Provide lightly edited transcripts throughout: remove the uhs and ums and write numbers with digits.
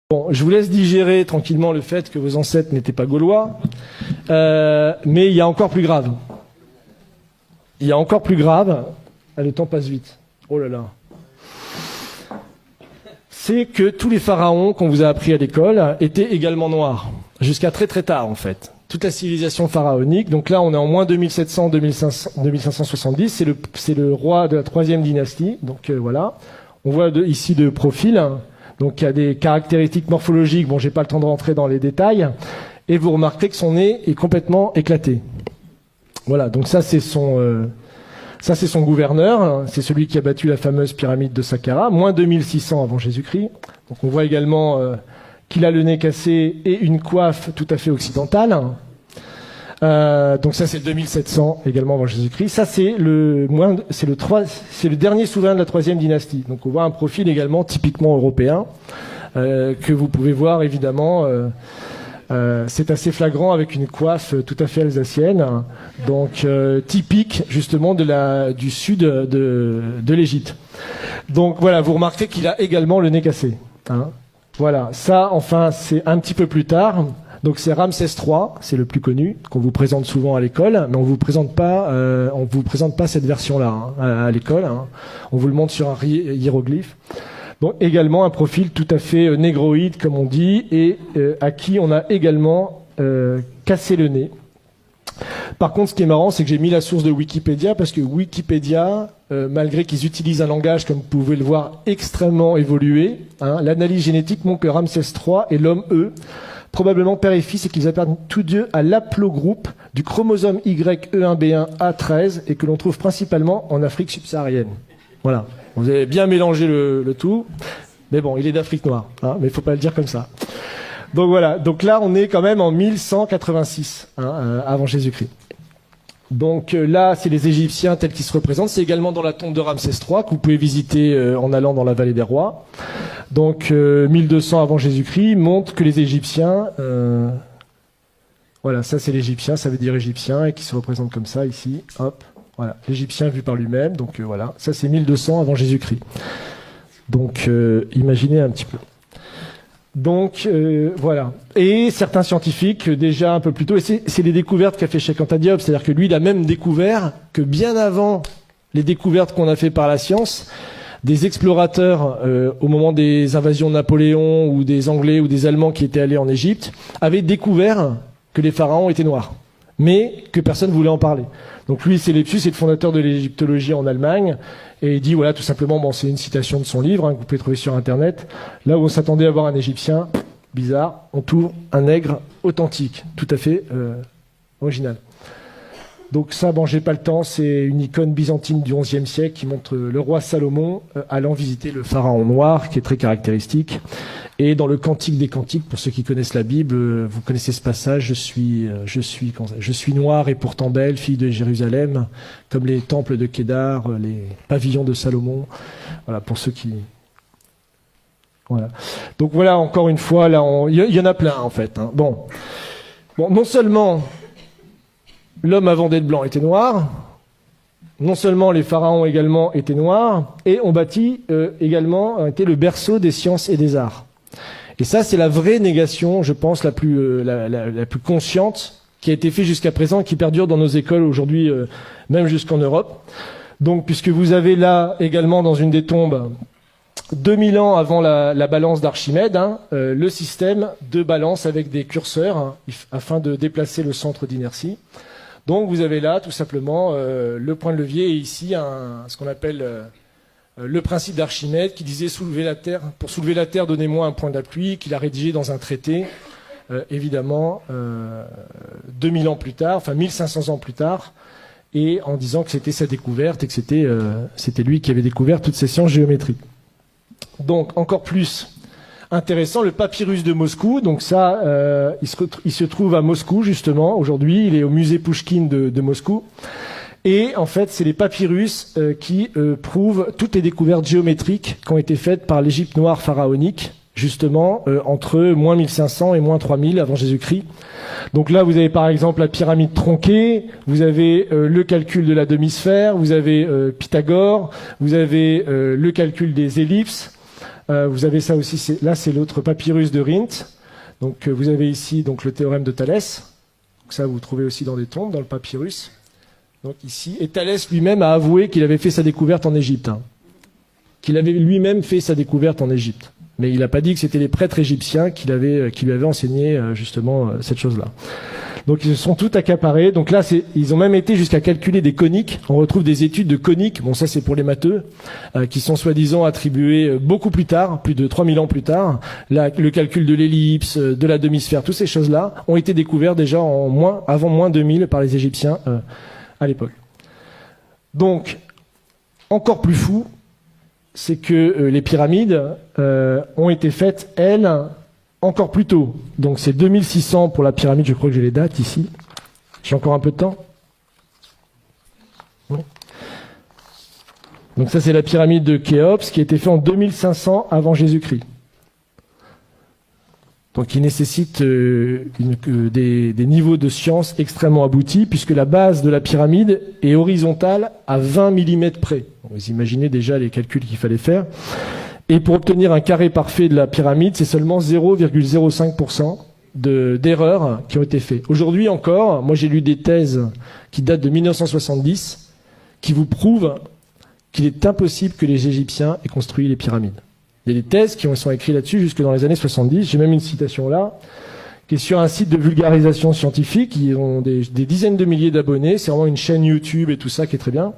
Bon, je vous laisse digérer tranquillement le fait que vos ancêtres n'étaient pas gaulois, mais il y a encore plus grave. Il y a encore plus grave. Ah, le temps passe vite. Oh là là. C'est que tous les pharaons qu'on vous a appris à l'école étaient également noirs, jusqu'à très très tard en fait. Toute la civilisation pharaonique, donc là on est en moins 2570, c'est le roi de la 3e dynastie, donc voilà. On voit ici de profil, donc il y a des caractéristiques morphologiques, bon j'ai pas le temps de rentrer dans les détails, et vous remarquez que son nez est complètement éclaté. Voilà, donc ça c'est son gouverneur, c'est celui qui a battu la fameuse pyramide de Saqqara, moins 2600 avant Jésus-Christ. Donc on voit également qu'il a le nez cassé et une coiffe tout à fait occidentale. Donc ça c'est 2700 également avant Jésus-Christ. Ça c'est le dernier souverain de la 3e dynastie. Donc on voit un profil également typiquement européen que vous pouvez voir évidemment. C'est assez flagrant avec une coiffe tout à fait alsacienne, donc typique justement du sud de l'Égypte. Donc voilà, vous remarquez qu'il a également le nez cassé. Hein. Voilà, ça enfin c'est un petit peu plus tard. Donc c'est Ramsès III, c'est le plus connu, qu'on vous présente souvent à l'école, mais on vous présente pas cette version-là à l'école. Hein. On vous le montre sur un hiéroglyphe. Donc également un profil tout à fait négroïde, comme on dit, et à qui on a également cassé le nez. Par contre, ce qui est marrant, c'est que j'ai mis la source de Wikipédia, parce que Wikipédia, malgré qu'ils utilisent un langage, comme vous pouvez le voir, extrêmement évolué, hein, l'analyse génétique montre que Ramsès III et l'homme E, probablement père et fils, et qu'ils appartiennent tous deux à l'aplogroupe du chromosome YE1B1A13, et que l'on trouve principalement en Afrique subsaharienne. Voilà. Vous avez bien mélangé le tout, mais bon, il est d'Afrique noire, hein, mais il ne faut pas le dire comme ça. Donc voilà, donc là on est quand même en 1186 avant Jésus-Christ. Donc là c'est les Égyptiens tels qu'ils se représentent, c'est également dans la tombe de Ramsès III que vous pouvez visiter en allant dans la vallée des rois. Donc 1200 avant Jésus-Christ montre que les Égyptiens, voilà, ça c'est l'Égyptien, ça veut dire Égyptien, et qui se représente comme ça ici, hop, voilà, l'Égyptien vu par lui-même, donc voilà, ça c'est 1200 avant Jésus-Christ. Donc imaginez un petit peu. Donc voilà. Et certains scientifiques, déjà un peu plus tôt, et c'est les découvertes qu'a fait Cheikh Anta Diop, c'est-à-dire que lui, il a même découvert que bien avant les découvertes qu'on a fait par la science, des explorateurs, au moment des invasions de Napoléon, ou des Anglais ou des Allemands qui étaient allés en Égypte, avaient découvert que les pharaons étaient noirs, mais que personne ne voulait en parler. Donc lui, c'est Lepsius, c'est le fondateur de l'égyptologie en Allemagne, et il dit, voilà, tout simplement, bon, c'est une citation de son livre, hein, que vous pouvez trouver sur Internet, là où on s'attendait à voir un Égyptien, bizarre, on trouve un nègre authentique, tout à fait original. Donc ça, bon, j'ai pas le temps, c'est une icône byzantine du XIe siècle qui montre le roi Salomon allant visiter le pharaon noir, qui est très caractéristique. Et dans le Cantique des Cantiques, pour ceux qui connaissent la Bible, vous connaissez ce passage, je suis noire et pourtant belle, fille de Jérusalem, comme les temples de Kédar, les pavillons de Salomon. Voilà, pour ceux qui... Voilà. Donc voilà, encore une fois, là, il y en a plein, en fait. Hein. Bon, non seulement l'homme avant d'être blanc était noir, non seulement les pharaons également étaient noirs, et on bâtit également, était le berceau des sciences et des arts. Et ça, c'est la vraie négation, je pense, la plus consciente qui a été faite jusqu'à présent et qui perdure dans nos écoles aujourd'hui, même jusqu'en Europe. Donc, puisque vous avez là également dans une des tombes, 2000 ans avant la balance d'Archimède, hein, le système de balance avec des curseurs, hein, afin de déplacer le centre d'inertie. Donc, vous avez là, tout simplement, le point de levier, et ici, ce qu'on appelle... le principe d'Archimède qui disait pour soulever la Terre, donnez-moi un point d'appui, qu'il a rédigé dans un traité, évidemment, 2000 ans plus tard, enfin 1500 ans plus tard, et en disant que c'était sa découverte et que c'était lui qui avait découvert toutes ces sciences géométriques. Donc, encore plus intéressant, le papyrus de Moscou, donc ça, il se trouve à Moscou, justement, aujourd'hui, il est au musée Pouchkine de Moscou. Et en fait, c'est les papyrus qui prouvent toutes les découvertes géométriques qui ont été faites par l'Égypte noire pharaonique, justement, entre moins 1500 et moins 3000 avant Jésus-Christ. Donc là, vous avez par exemple la pyramide tronquée, vous avez le calcul de la demi-sphère, vous avez Pythagore, vous avez le calcul des ellipses, Vous avez ça aussi, là c'est l'autre papyrus de Rhind. Donc vous avez ici donc, le théorème de Thalès. Donc, ça vous trouvez aussi dans des tombes, dans le papyrus. Donc ici, et Thalès lui-même a avoué qu'il avait fait sa découverte en Égypte. Hein. Qu'il avait lui-même fait sa découverte en Égypte. Mais il n'a pas dit que c'était les prêtres égyptiens qui lui avaient enseigné justement cette chose-là. Donc ils se sont tout accaparés. Donc là, ils ont même été jusqu'à calculer des coniques. On retrouve des études de coniques, bon ça c'est pour les matheux, qui sont soi-disant attribuées beaucoup plus tard, plus de 3000 ans plus tard. Là, le calcul de l'ellipse, de la demi-sphère, toutes ces choses-là ont été découvertes déjà avant moins 2000 par les Égyptiens à l'époque. Donc, encore plus fou, c'est que les pyramides ont été faites, elles, encore plus tôt. Donc c'est 2600 pour la pyramide, je crois que j'ai les dates ici. J'ai encore un peu de temps. Oui. Donc ça c'est la pyramide de Khéops qui a été faite en 2500 avant Jésus-Christ. Donc il nécessite des niveaux de science extrêmement aboutis puisque la base de la pyramide est horizontale à 20 mm près. Vous imaginez déjà les calculs qu'il fallait faire. Et pour obtenir un carré parfait de la pyramide, c'est seulement 0,05% d'erreurs qui ont été faites. Aujourd'hui encore, moi j'ai lu des thèses qui datent de 1970 qui vous prouvent qu'il est impossible que les Égyptiens aient construit les pyramides. Il y a des thèses qui sont écrites là-dessus jusque dans les années 70. J'ai même une citation là, qui est sur un site de vulgarisation scientifique. Qui ont des dizaines de milliers d'abonnés. C'est vraiment une chaîne YouTube et tout ça qui est très bien.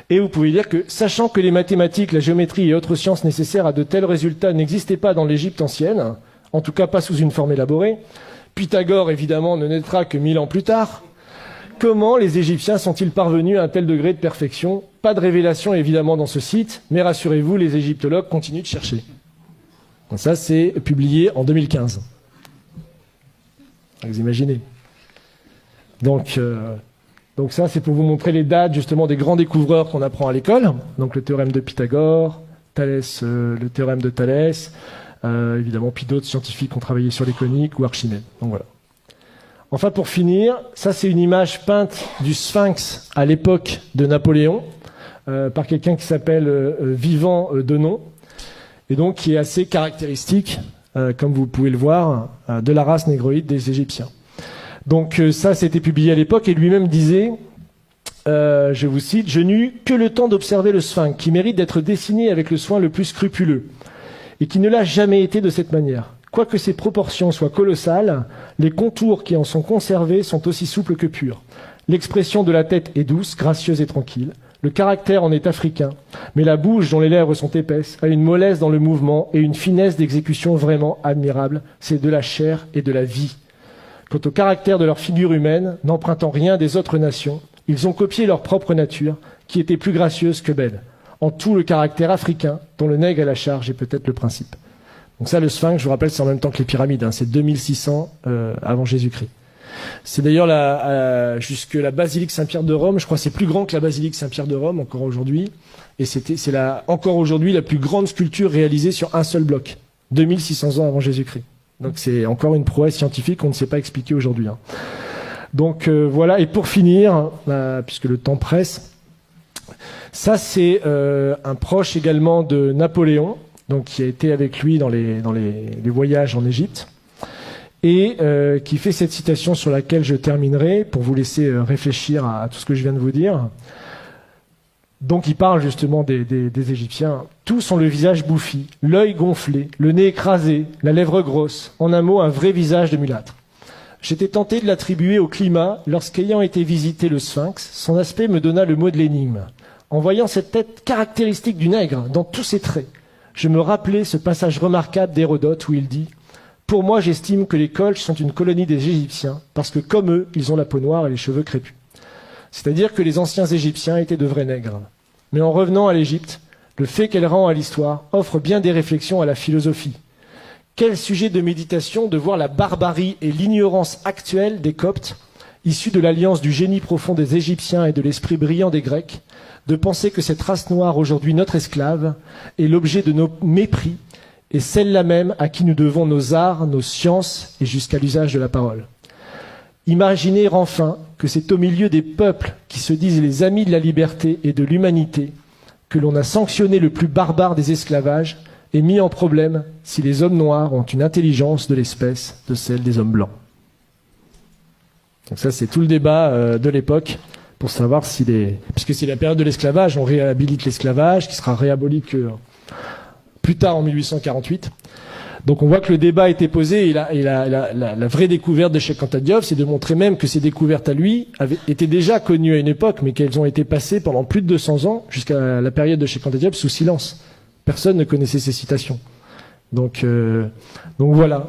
Et vous pouvez dire que, sachant que les mathématiques, la géométrie et autres sciences nécessaires à de tels résultats n'existaient pas dans l'Égypte ancienne, en tout cas pas sous une forme élaborée, Pythagore évidemment ne naîtra que 1000 ans plus tard, comment les Égyptiens sont-ils parvenus à un tel degré de perfection? Pas de révélation évidemment dans ce site, mais rassurez-vous, les égyptologues continuent de chercher. Donc ça, c'est publié en 2015. Vous imaginez. Donc ça, c'est pour vous montrer les dates justement des grands découvreurs qu'on apprend à l'école. Donc le théorème de Pythagore, Thalès, le théorème de Thalès, évidemment, puis d'autres scientifiques qui ont travaillé sur les coniques ou Archimède. Donc voilà. Enfin, pour finir, ça c'est une image peinte du Sphinx à l'époque de Napoléon par quelqu'un qui s'appelle Vivant Denon, et donc qui est assez caractéristique, comme vous pouvez le voir, de la race négroïde des Égyptiens. Donc ça, c'était publié à l'époque, et lui-même disait, je vous cite, « Je n'eus que le temps d'observer le Sphinx, qui mérite d'être dessiné avec le soin le plus scrupuleux, et qui ne l'a jamais été de cette manière. Quoique ses proportions soient colossales, les contours qui en sont conservés sont aussi souples que purs. L'expression de la tête est douce, gracieuse et tranquille. Le caractère en est africain, mais la bouche dont les lèvres sont épaisses a une mollesse dans le mouvement et une finesse d'exécution vraiment admirable. C'est de la chair et de la vie. Quant au caractère de leur figure humaine, n'empruntant rien des autres nations, ils ont copié leur propre nature, qui était plus gracieuse que belle. En tout le caractère africain, dont le nègre à la charge est peut-être le principe. » Donc ça, le Sphinx, je vous rappelle, c'est en même temps que les pyramides, hein, c'est 2600 avant Jésus-Christ. C'est d'ailleurs jusque la basilique Saint-Pierre de Rome, je crois que c'est plus grand que la basilique Saint-Pierre de Rome encore aujourd'hui, et c'est encore aujourd'hui la plus grande sculpture réalisée sur un seul bloc, 2600 ans avant Jésus-Christ. Donc c'est encore une prouesse scientifique qu'on ne sait pas expliquer aujourd'hui. Hein. Donc voilà, et pour finir, puisque le temps presse, ça c'est un proche également de Napoléon, donc qui a été avec lui dans les voyages en Égypte, et qui fait cette citation sur laquelle je terminerai, pour vous laisser réfléchir à tout ce que je viens de vous dire. Donc il parle justement des Égyptiens. Tous ont le visage bouffi, l'œil gonflé, le nez écrasé, la lèvre grosse, en un mot un vrai visage de mulâtre. J'étais tenté de l'attribuer au climat lorsqu'ayant été visiter le Sphinx, son aspect me donna le mot de l'énigme. En voyant cette tête caractéristique du nègre dans tous ses traits, je me rappelais ce passage remarquable d'Hérodote où il dit « Pour moi, j'estime que les Colches sont une colonie des Égyptiens, parce que comme eux, ils ont la peau noire et les cheveux crépus. » C'est-à-dire que les anciens Égyptiens étaient de vrais nègres. Mais en revenant à l'Égypte, le fait qu'elle rend à l'histoire offre bien des réflexions à la philosophie. Quel sujet de méditation de voir la barbarie et l'ignorance actuelle des Coptes, issus de l'alliance du génie profond des Égyptiens et de l'esprit brillant des Grecs, de penser que cette race noire, aujourd'hui notre esclave, est l'objet de nos mépris, et celle-là même à qui nous devons nos arts, nos sciences et jusqu'à l'usage de la parole. Imaginez enfin que c'est au milieu des peuples qui se disent les amis de la liberté et de l'humanité que l'on a sanctionné le plus barbare des esclavages, est mis en problème si les hommes noirs ont une intelligence de l'espèce de celle des hommes blancs. Donc ça, c'est tout le débat de l'époque pour savoir si puisque c'est la période de l'esclavage, on réhabilite l'esclavage, qui sera réaboli que plus tard en 1848. Donc on voit que le débat a été posé et la vraie découverte de Cheikh Anta Diop, c'est de montrer même que ces découvertes à lui étaient déjà connues à une époque, mais qu'elles ont été passées pendant plus de 200 ans, jusqu'à la période de Cheikh Anta Diop, sous silence. Personne ne connaissait ces citations. Donc voilà.